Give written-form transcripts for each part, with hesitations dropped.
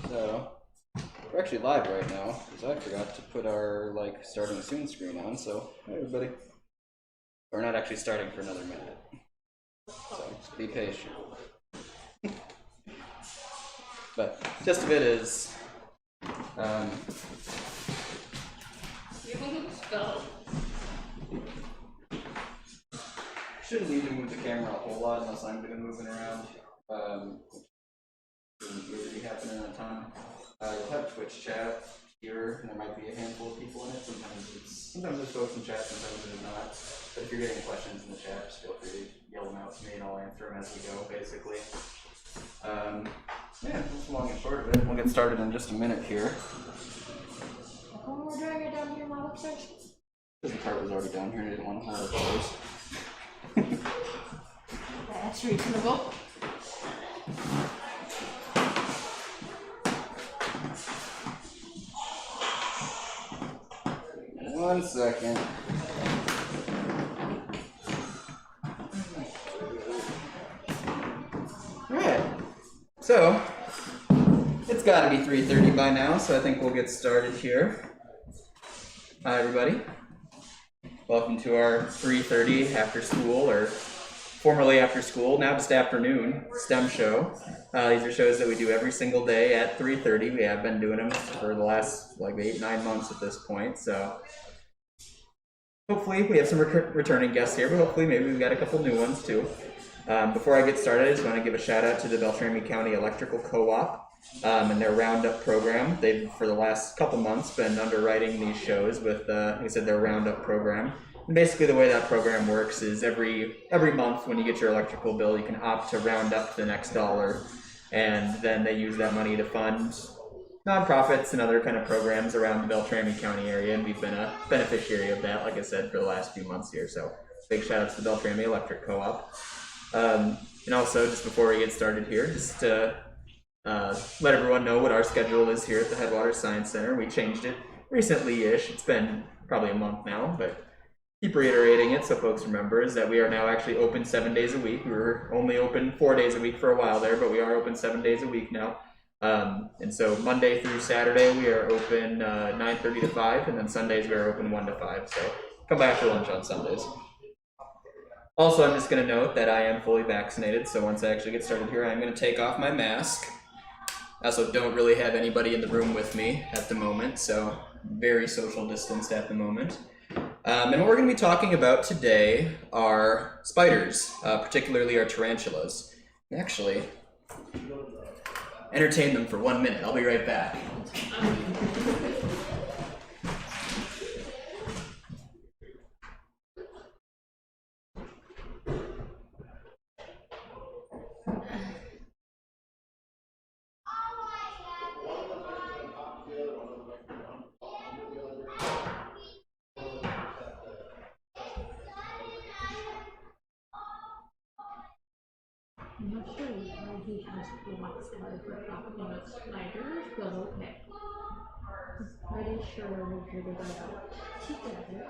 So, we're actually live right now, because I forgot to put our, starting soon screen on, so, hey everybody. We're not actually starting for another minute. So, just be patient. But, gist of it is, shouldn't need to move the camera a whole lot unless I'm going to move it around. Doesn't really happen in a ton. You'll have Twitch chat here, and there might be a handful of people in it. Sometimes there's folks in chat, sometimes there's not. But if you're getting questions in the chat, just feel free to yell them out to me, and I'll answer them as we go, basically. Yeah, that's the long and short of it. We'll get started in just a minute here. Oh, we're doing it down here, not upstairs. Because the cart was already down here, and I didn't want to hold it upstairs. That's reasonable. One second. Alright. So, it's got to be 3:30 by now, so I think we'll get started here. Hi, everybody. Welcome to our 3:30 after school, or formerly after school, now just afternoon, STEM show. These are shows that we do every single day at 3:30. We have been doing them for the last 8-9 months at this point, so hopefully we have some returning guests here, but hopefully maybe we've got a couple new ones too. Before I get started, I just want to give a shout out to the Beltrami County Electrical Co-op and their Roundup program. They've, for the last couple months, been underwriting these shows with, like I said, their Roundup program. And basically the way that program works is every month when you get your electrical bill, you can opt to round up to the next dollar, and then they use that money to fund nonprofits and other kind of programs around the Beltrami County area, and we've been a beneficiary of that, like I said, for the last few months here. So big shout out to the Beltrami Electric Co-op. And also, just before we get started here, just to let everyone know what our schedule is here at the Headwaters Science Center. We changed it recently-ish. It's been probably a month now, but keep reiterating it so folks remember, is that we are now actually open 7 days a week. We were only open 4 days a week for a while there, but we are open 7 days a week now. And so Monday through Saturday we are open 9:30 to 5, and then Sundays we are open 1 to 5. So come back for lunch on Sundays. Also, I'm just going to note that I am fully vaccinated, so once I actually get started here, I'm going to take off my mask. I also don't really have anybody in the room with me at the moment, so very social distanced at the moment. And what we're going to be talking about today are spiders, particularly our tarantulas. Actually, entertain them for 1 minute. I'll be right back. I'm not sure why he has to wax guard for talking about spiders, but okay. I'm pretty sure we figured that out together.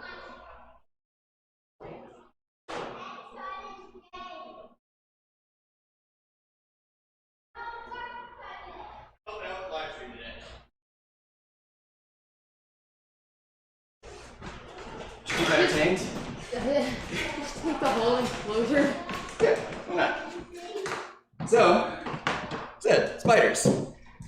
Keep entertained? Just take the whole enclosure. Yeah, why not? So, said spiders,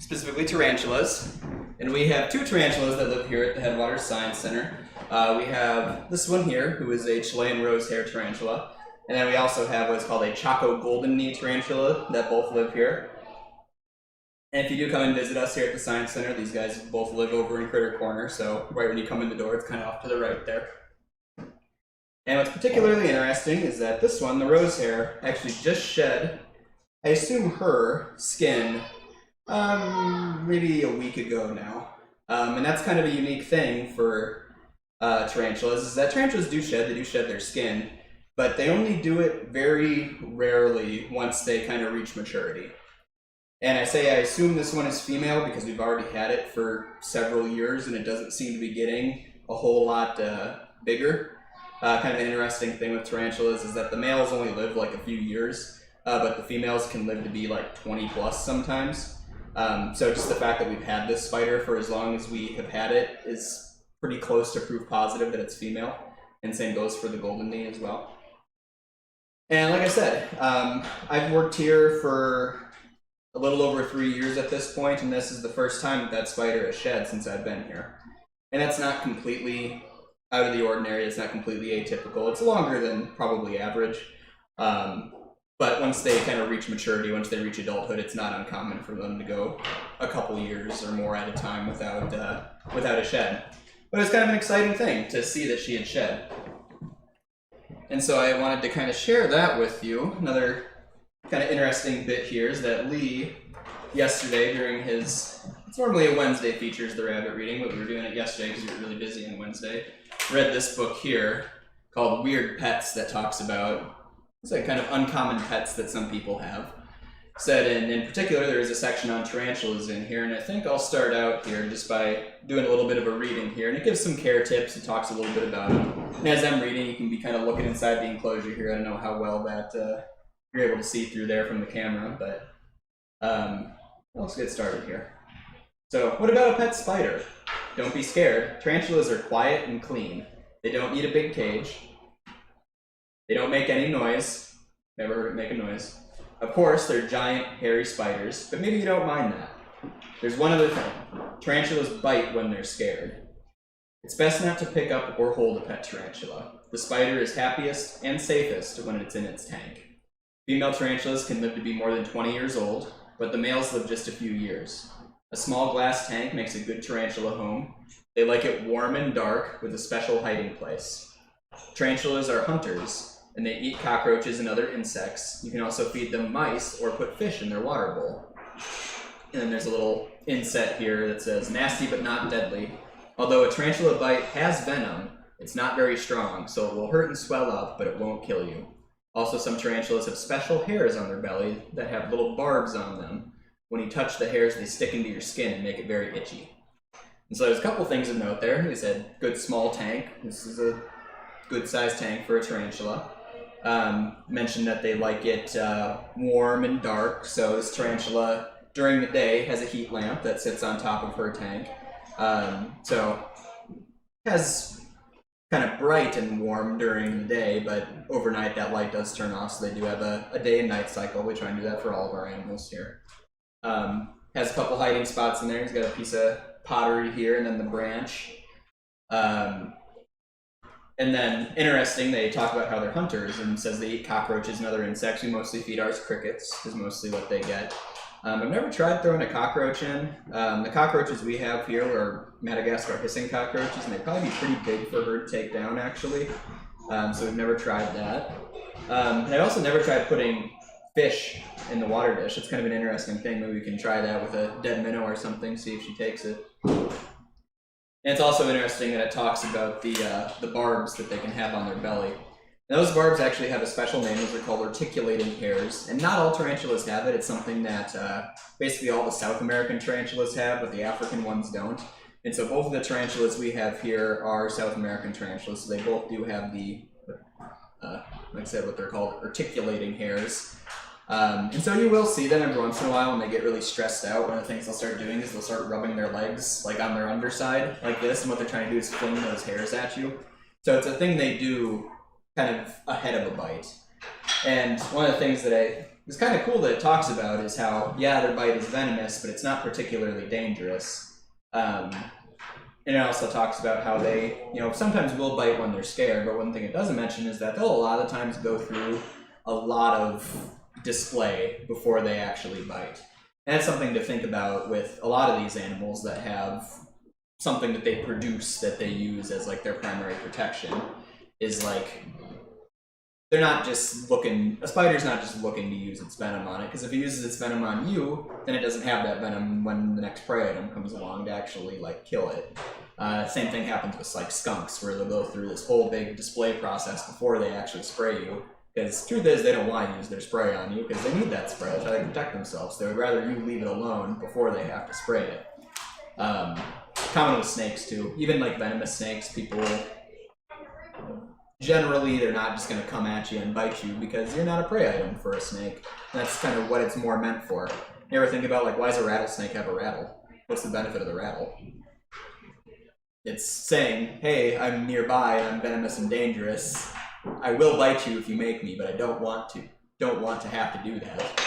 specifically tarantulas. And we have two tarantulas that live here at the Headwaters Science Center. We have this one here, who is a Chilean rosehair tarantula. And then we also have what's called a Chaco golden knee tarantula that both live here. And if you do come and visit us here at the Science Center, these guys both live over in Critter Corner, so right when you come in the door, it's kind of off to the right there. And what's particularly interesting is that this one, the rosehair, actually just shed, I assume her skin, maybe a week ago now. And that's kind of a unique thing for tarantulas, is that tarantulas do shed their skin, but they only do it very rarely once they kind of reach maturity. And I assume this one is female because we've already had it for several years and it doesn't seem to be getting a whole lot bigger. Kind of an interesting thing with tarantulas is that the males only live like a few years, but the females can live to be like 20 plus sometimes. So just the fact that we've had this spider for as long as we have had it is pretty close to proof positive that it's female. And same goes for the golden knee as well. And like I said, I've worked here for a little over 3 years at this point, and this is the first time that spider has shed since I've been here. And that's not completely out of the ordinary, it's not completely atypical. It's longer than probably average. But once they kind of reach maturity, once they reach adulthood, it's not uncommon for them to go a couple years or more at a time without a shed. But it's kind of an exciting thing to see that she had shed. And so I wanted to kind of share that with you. Another kind of interesting bit here is that Lee, yesterday during his, it's normally a Wednesday features the rabbit reading, but we were doing it yesterday because we were really busy on Wednesday, read this book here called Weird Pets that talks about, it's like kind of uncommon pets that some people have. Said in particular there is a section on tarantulas in here, and I think I'll start out here just by doing a little bit of a reading here, and it gives some care tips, it talks a little bit about them. And as I'm reading, you can be kind of looking inside the enclosure here. I don't know how well that you're able to see through there from the camera, but let's get started here. So, what about a pet spider? Don't be scared. Tarantulas are quiet and clean. They don't need a big cage. They don't make any noise. Never heard it make a noise. Of course, they're giant, hairy spiders, but maybe you don't mind that. There's one other thing. Tarantulas bite when they're scared. It's best not to pick up or hold a pet tarantula. The spider is happiest and safest when it's in its tank. Female tarantulas can live to be more than 20 years old, but the males live just a few years. A small glass tank makes a good tarantula home. They like it warm and dark with a special hiding place. Tarantulas are hunters, and they eat cockroaches and other insects. You can also feed them mice or put fish in their water bowl. And then there's a little inset here that says, nasty but not deadly. Although a tarantula bite has venom, it's not very strong, so it will hurt and swell up, but it won't kill you. Also, some tarantulas have special hairs on their belly that have little barbs on them. When you touch the hairs, they stick into your skin and make it very itchy. And so there's a couple things of note there. They said good small tank. This is a good sized tank for a tarantula. Mentioned that they like it warm and dark, so this tarantula during the day has a heat lamp that sits on top of her tank. So has kind of bright and warm during the day, but overnight that light does turn off, so they do have a day and night cycle. We try and do that for all of our animals here. Has a couple hiding spots in there. He's got a piece of pottery here and then the branch. And then, interesting, they talk about how they're hunters and says they eat cockroaches and other insects. We mostly feed ours crickets, is mostly what they get. I've never tried throwing a cockroach in. The cockroaches we have here are Madagascar hissing cockroaches, and they'd probably be pretty big for her to take down, actually. So we've never tried that. And I also never tried putting fish in the water dish. It's kind of an interesting thing. Maybe we can try that with a dead minnow or something, see if she takes it. And it's also interesting that it talks about the barbs that they can have on their belly. Those barbs actually have a special name. Those are called articulating hairs, and not all tarantulas have it. It's something that basically all the South American tarantulas have, but the African ones don't. And so both of the tarantulas we have here are South American tarantulas, so they both do have the, like I said, what they're called articulating hairs. And so you will see them every once in a while when they get really stressed out. One of the things they'll start doing is they'll start rubbing their legs like on their underside like this, and what they're trying to do is fling those hairs at you. So it's a thing they do kind of ahead of a bite. And one of the things that is kind of cool that it talks about is how, yeah, their bite is venomous, but it's not particularly dangerous. And it also talks about how they, sometimes will bite when they're scared, but one thing it doesn't mention is that they'll a lot of times go through a lot of display before they actually bite. And that's something to think about with a lot of these animals that have something that they produce that they use as like their primary protection, is like, they're not just looking, a spider's not just looking to use its venom on it, because if it uses its venom on you, then it doesn't have that venom when the next prey item comes along to actually like kill it. Same thing happens with like skunks, where they'll go through this whole big display process before they actually spray you. Because truth is, they don't want to use their spray on you because they need that spray. That's how they protect themselves. They would rather you leave it alone before they have to spray it. Common with snakes too. Even like venomous snakes, people generally they're not just going to come at you and bite you because you're not a prey item for a snake. And that's kind of what it's more meant for. You ever think about like, why does a rattlesnake have a rattle? What's the benefit of the rattle? It's saying, hey, I'm nearby, I'm venomous and dangerous. I will bite you if you make me, but I don't want to. Don't want to have to do that.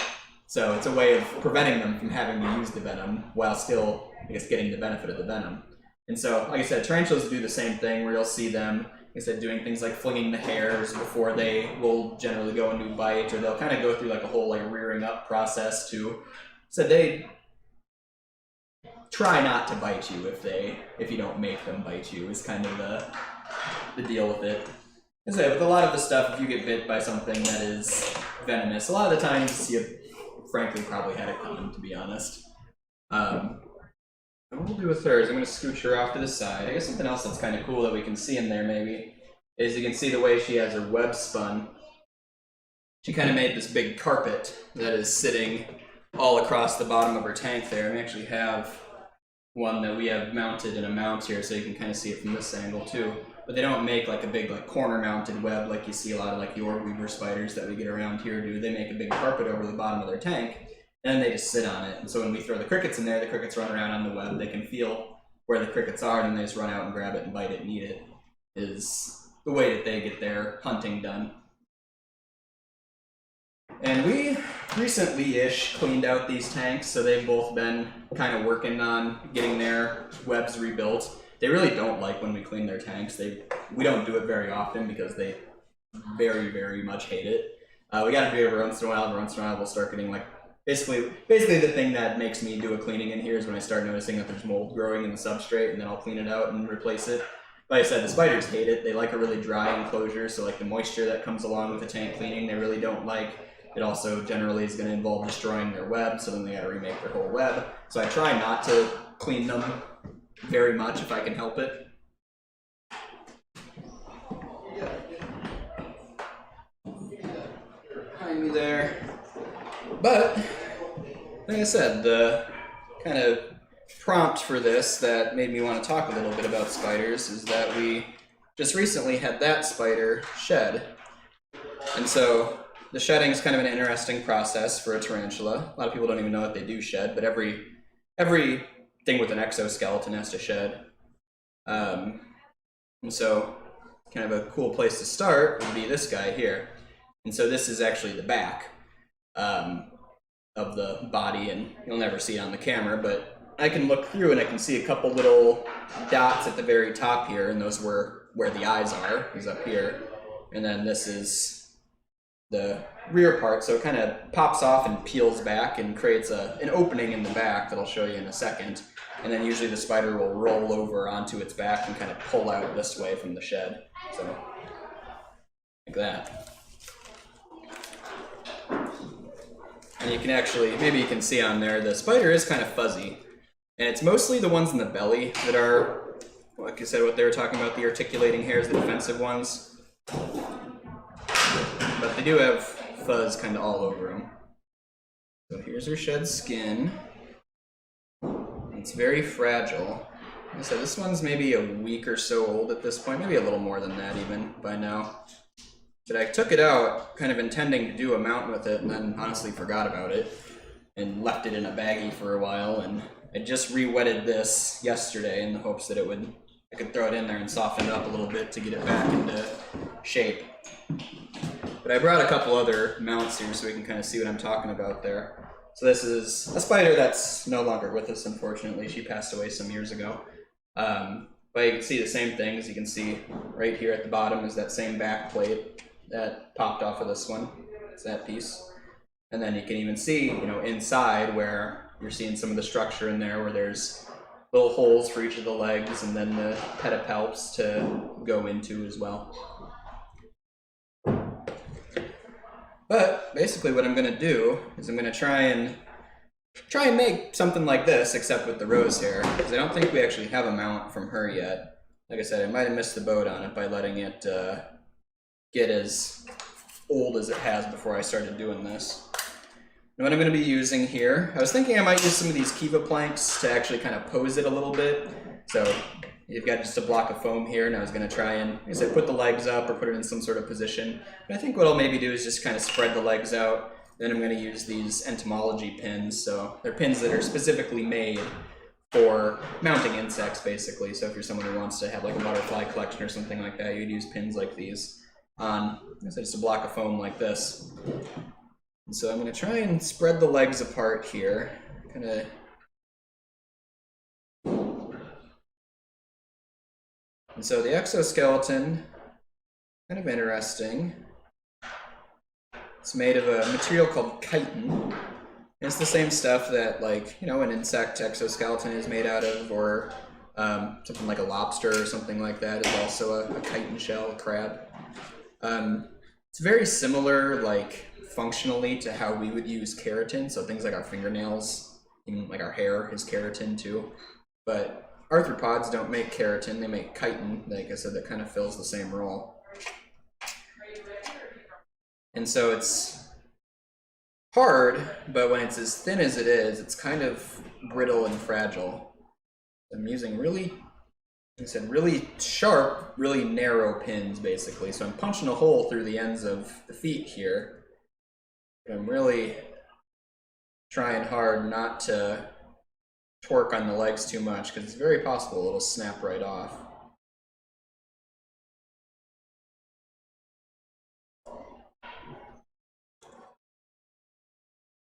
So it's a way of preventing them from having to use the venom while still, I guess, getting the benefit of the venom. And so, like I said, tarantulas do the same thing, where you'll see them, like I said, doing things like flinging the hairs before they will generally go into a bite, or they'll kind of go through like a whole like rearing up process too. So they try not to bite you if you don't make them bite you, is kind of the deal with it. As I say, with a lot of the stuff, if you get bit by something that is venomous, a lot of the times you frankly probably had it coming, to be honest. And what we'll do with hers, I'm going to scooch her off to the side. I guess something else that's kind of cool that we can see in there maybe is you can see the way she has her web spun. She kind of made this big carpet that is sitting all across the bottom of her tank there. And we actually have one that we have mounted in a mount here, so you can kind of see it from this angle too. But they don't make like a big like corner mounted web like you see a lot of like the orb weaver spiders that we get around here do. They make a big carpet over the bottom of their tank, and then they just sit on it. And so when we throw the crickets in there, the crickets run around on the web. They can feel where the crickets are, and then they just run out and grab it and bite it and eat it, is the way that they get their hunting done. And we recently-ish cleaned out these tanks, so they've both been kind of working on getting their webs rebuilt. They really don't like when we clean their tanks. We don't do it very often because they very, very much hate it. We got to do it every once in a while. Every once in a while, we'll start getting like basically the thing that makes me do a cleaning in here is when I start noticing that there's mold growing in the substrate, and then I'll clean it out and replace it. Like I said, the spiders hate it. They like a really dry enclosure, so like the moisture that comes along with the tank cleaning, they really don't like. It also generally is going to involve destroying their web, so then they got to remake their whole web. So I try not to clean them very much if I can help it. Behind me there. But, like I said, the kind of prompt for this that made me want to talk a little bit about spiders is that we just recently had that spider shed. And so the shedding is kind of an interesting process for a tarantula. A lot of people don't even know that they do shed, but every thing with an exoskeleton has to shed. And so kind of a cool place to start would be this guy here. And so this is actually the back of the body, and you'll never see it on the camera, but I can look through and I can see a couple little dots at the very top here, and those were where the eyes are, is up here. And then this is the rear part, so it kind of pops off and peels back and creates an opening in the back that I'll show you in a second. And then usually the spider will roll over onto its back and kind of pull out this way from the shed. So, like that. And you can actually, maybe you can see on there, the spider is kind of fuzzy. And it's mostly the ones in the belly that are, like I said, what they were talking about, the articulating hairs, the defensive ones. but they do have fuzz kind of all over them. So here's her shed skin. It's very fragile. Like I said, this one's maybe a week or so old at this point, maybe a little more than that even by now. But I took it out kind of intending to do a mount with it and then honestly forgot about it and left it in a baggie for a while, and I just re-wetted this yesterday in the hopes that I could throw it in there and soften it up a little bit to get it back into shape. But I brought a couple other mounts here so we can kind of see what I'm talking about there. So this is a spider that's no longer with us, unfortunately. She passed away some years ago. But you can see the same thing. As you can see right here at the bottom is that same back plate that popped off of this one. It's that piece. And then you can even see, inside where you're seeing some of the structure in there where there's little holes for each of the legs and then the pedipalps to go into as well. But basically what I'm going to do is I'm going to try and make something like this, except with the rose hair, because I don't think we actually have a mount from her yet. Like I said, I might have missed the boat on it by letting it get as old as it has before I started doing this. And what I'm going to be using here, I was thinking I might use some of these Kiva planks to actually kind of pose it a little bit. So you've got just a block of foam here, and I was going to try and, like I said, put the legs up or put it in some sort of position. But I think what I'll maybe do is just kind of spread the legs out. Then I'm going to use these entomology pins. So they're pins that are specifically made for mounting insects, basically. So if you're someone who wants to have like a butterfly collection or something like that, you'd use pins like these on, so just a block of foam like this. And so I'm going to try and spread the legs apart here. Kind of And so the exoskeleton, kind of interesting. It's made of a material called chitin. It's the same stuff that, like, an insect exoskeleton is made out of, or something like a lobster or something like that is also a chitin shell, a crab. It's very similar, like, functionally to how we would use keratin, so things like our fingernails, even like our hair is keratin too. But arthropods don't make keratin, they make chitin, like I said, that kind of fills the same role. And so it's hard, but when it's as thin as it is, it's kind of brittle and fragile. I'm using really sharp, really narrow pins, basically. So I'm punching a hole through the ends of the feet here. But I'm really trying hard not to torque on the legs too much, because it's very possible it'll snap right off.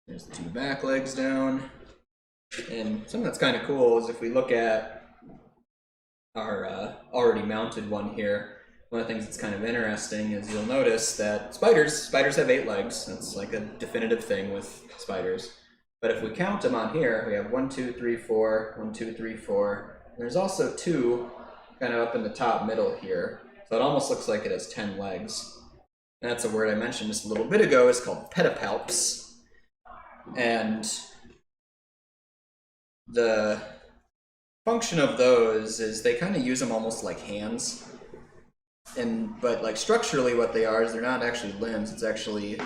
There's the two back legs down. And something that's kind of cool is if we look at our already mounted one here, one of the things that's kind of interesting is you'll notice that spiders have 8 legs. That's like a definitive thing with spiders. But if we count them on here, we have 1, 2, 3, 4, 1, 2, 3, 4. And there's also 2 kind of up in the top middle here. So it almost looks like it has 10 legs. And that's a word I mentioned just a little bit ago. It's called pedipalps. And the function of those is they kind of use them almost like hands. But like structurally what they are is they're not actually limbs. It's actually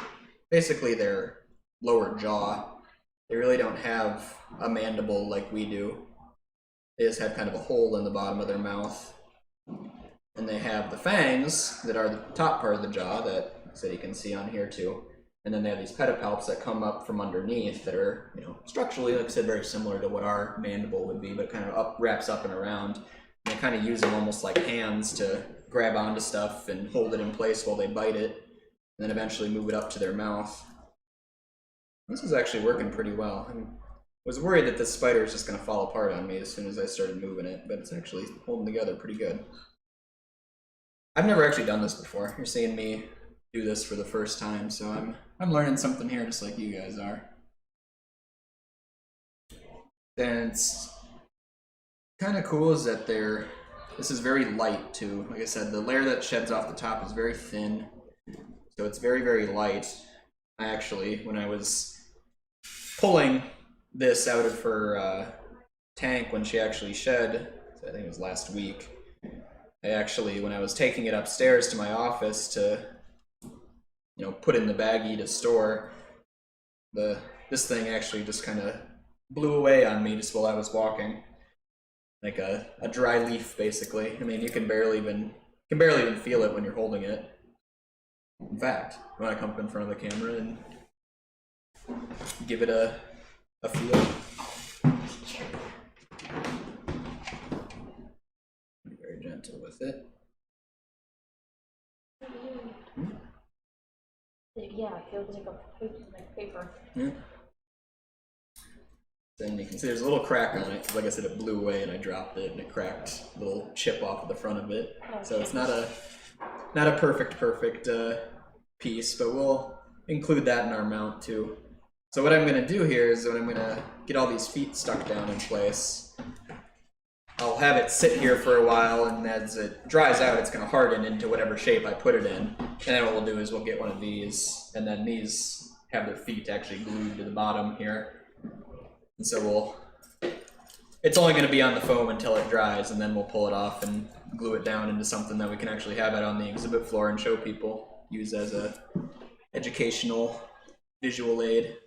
basically their lower jaw. They really don't have a mandible like we do. They just have kind of a hole in the bottom of their mouth. And they have the fangs that are the top part of the jaw that you can see on here too. And then they have these pedipalps that come up from underneath that are, structurally, like I said, very similar to what our mandible would be, but kind of wraps up and around. And they kind of use them almost like hands to grab onto stuff and hold it in place while they bite it, and then eventually move it up to their mouth. This is actually working pretty well. I was worried that this spider is just going to fall apart on me as soon as I started moving it, but it's actually holding together pretty good. I've never actually done this before. You're seeing me do this for the first time, so I'm learning something here just like you guys are. Then it's kind of cool is that this is very light too. Like I said, the layer that sheds off the top is very thin, so it's very, very light. I actually, when I was pulling this out of her tank when she actually shed, I think it was last week, when I was taking it upstairs to my office to you know, put in the baggie to store. This thing actually just kind of blew away on me just while I was walking, like a dry leaf, basically. I mean, you can barely even feel it when you're holding it. In fact, you want to come up in front of the camera and give it a feel. Be very gentle with it. Yeah, it feels like paper. Yeah. Then you can see there's a little crack on it. Like I said, it blew away and I dropped it and it cracked a little chip off of the front of it. Oh, So it's not a perfect piece, but we'll include that in our mount too. So what I'm gonna do here is when I'm gonna get all these feet stuck down in place, I'll have it sit here for a while, and as it dries out, it's gonna harden into whatever shape I put it in. And then what we'll do is we'll get one of these, and then these have their feet actually glued to the bottom here. And so it's only going to be on the foam until it dries, and then we'll pull it off and glue it down into something that we can actually have out on the exhibit floor and show people, use as a educational visual aid.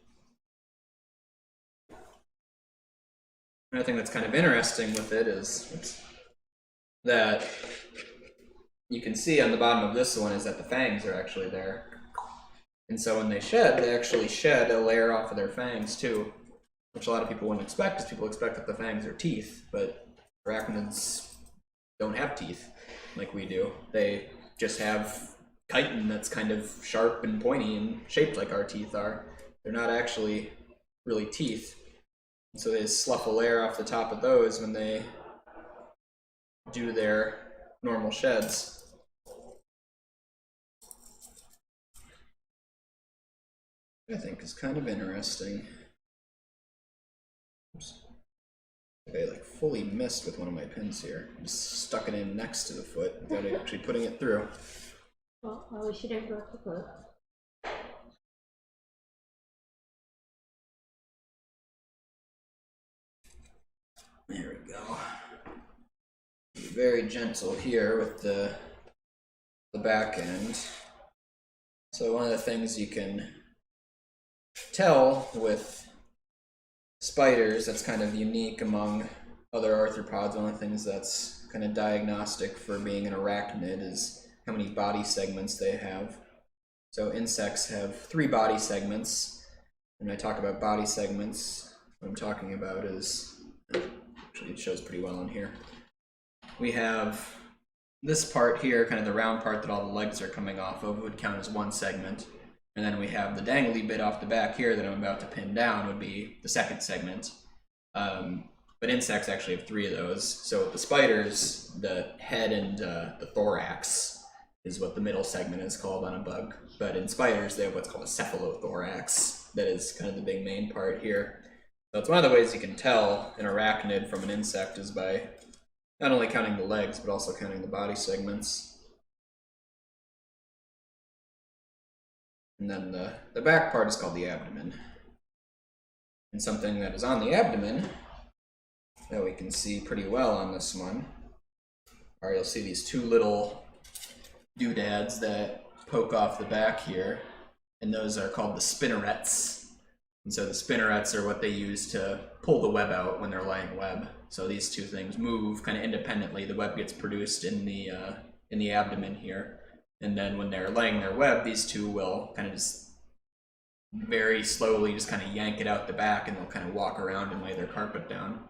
Another thing that's kind of interesting with it is that you can see on the bottom of this one is that the fangs are actually there. And so when they shed, they actually shed a layer off of their fangs too, which a lot of people wouldn't expect, because people expect that the fangs are teeth, but arachnids don't have teeth like we do. They just have chitin that's kind of sharp and pointy and shaped like our teeth are. They're not actually really teeth. And so they slough a layer off the top of those when they do their normal sheds. I think is kind of interesting. Oops. I like fully missed with one of my pins here. Just stuck it in next to the foot without actually putting it through. Well, I wish you didn't broke the foot. There we go. Be very gentle here with the back end. So one of the things you can tell with spiders that's kind of unique among other arthropods, one of the things that's kind of diagnostic for being an arachnid is how many body segments they have. So insects have 3 body segments. When I talk about body segments, what I'm talking about is, actually it shows pretty well in here. We have this part here, kind of the round part that all the legs are coming off of, would count as 1 segment. And then we have the dangly bit off the back here that I'm about to pin down would be the 2nd segment. But insects actually have 3 of those. So with the spiders, the head and the thorax is what the middle segment is called on a bug. But in spiders, they have what's called a cephalothorax. That is kind of the big main part here. So it's one of the ways you can tell an arachnid from an insect is by not only counting the legs, but also counting the body segments. And then the back part is called the abdomen. And something that is on the abdomen that we can see pretty well on this one are, you'll see these 2 little doodads that poke off the back here, and those are called the spinnerets. And so the spinnerets are what they use to pull the web out when they're laying web. So these 2 things move kind of independently. The web gets produced in the abdomen here. And then when they're laying their web, these 2 will kind of just very slowly just kind of yank it out the back, and they'll kind of walk around and lay their carpet down.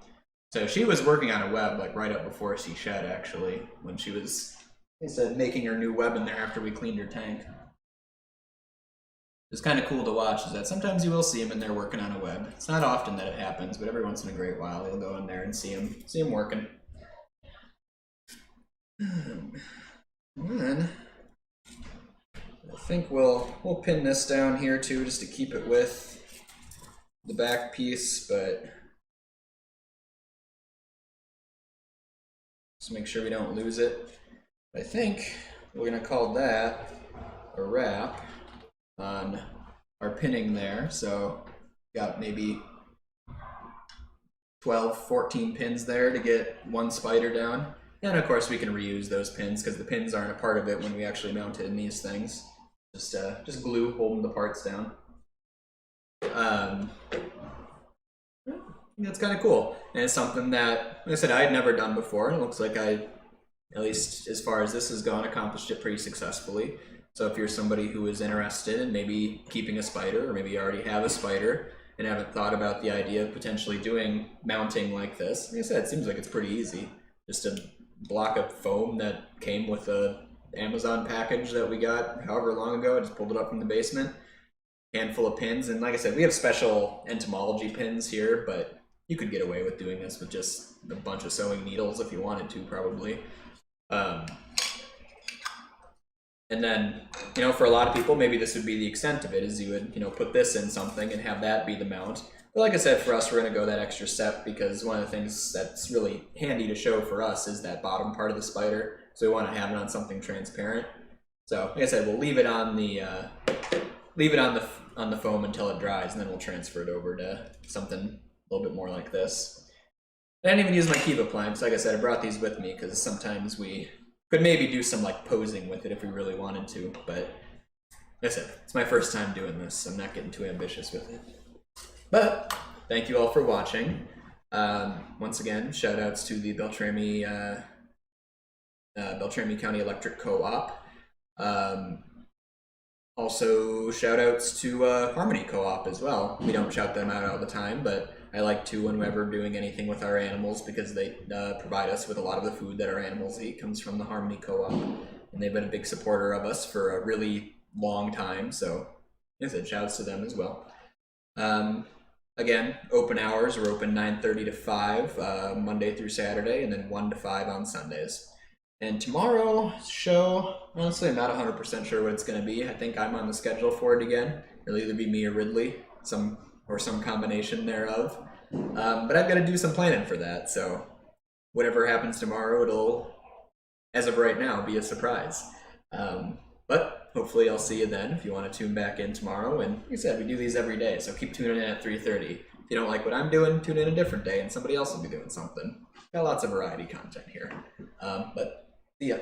So she was working on a web like right up before she shed, actually, when she was, they said, making her new web in there after we cleaned her tank. It's kind of cool to watch is that sometimes you will see them in there working on a web. It's not often that it happens, but every once in a great while you'll go in there and see them working. And then I think we'll pin this down here too, just to keep it with the back piece, but just make sure we don't lose it. I think we're gonna call that a wrap on our pinning there. So got maybe 12, 14 pins there to get 1 spider down. And of course we can reuse those pins because the pins aren't a part of it when we actually mount it in these things. Just glue holding the parts down. That's kind of cool, and it's something that, like I said, I had never done before. It looks like I, at least as far as this has gone, accomplished it pretty successfully. So if you're somebody who is interested in maybe keeping a spider, or maybe you already have a spider and haven't thought about the idea of potentially doing mounting like this, like I said, it seems like it's pretty easy. Just a block of foam that came with a Amazon package that we got however long ago. I just pulled it up from the basement. Handful of pins, and like I said, we have special entomology pins here, but you could get away with doing this with just a bunch of sewing needles if you wanted to, probably. And then, you know, for a lot of people, maybe this would be the extent of it, is you would, you know, put this in something and have that be the mount. But like I said, for us, we're going to go that extra step because one of the things that's really handy to show for us is that bottom part of the spider. So we want to have it on something transparent. So like I said, we'll leave it on the on the foam until it dries, and then we'll transfer it over to something a little bit more like this. I didn't even use my Kiva planks. Like I said, I brought these with me because sometimes we could maybe do some like posing with it if we really wanted to, but like I said, it's my first time doing this, so I'm not getting too ambitious with it. But thank you all for watching. Once again, shout outs to the Beltrami County Electric Co-op. Also, shout outs to Harmony Co-op as well. We don't shout them out all the time, but I like to whenever we're doing anything with our animals because they provide us with a lot of the food that our animals eat comes from the Harmony Co-op. And they've been a big supporter of us for a really long time, so like I said, shout outs to them as well. Again, open hours, we're open 9:30 to 5, Monday through Saturday, and then 1 to 5 on Sundays. And tomorrow's show, honestly, I'm not 100% sure what it's going to be. I think I'm on the schedule for it again. It'll either be me or Ridley, some combination thereof. But I've got to do some planning for that, so whatever happens tomorrow, it'll, as of right now, be a surprise. But hopefully I'll see you then if you want to tune back in tomorrow. And like I said, we do these every day, so keep tuning in at 3:30. If you don't like what I'm doing, tune in a different day and somebody else will be doing something. Got lots of variety content here. But see ya.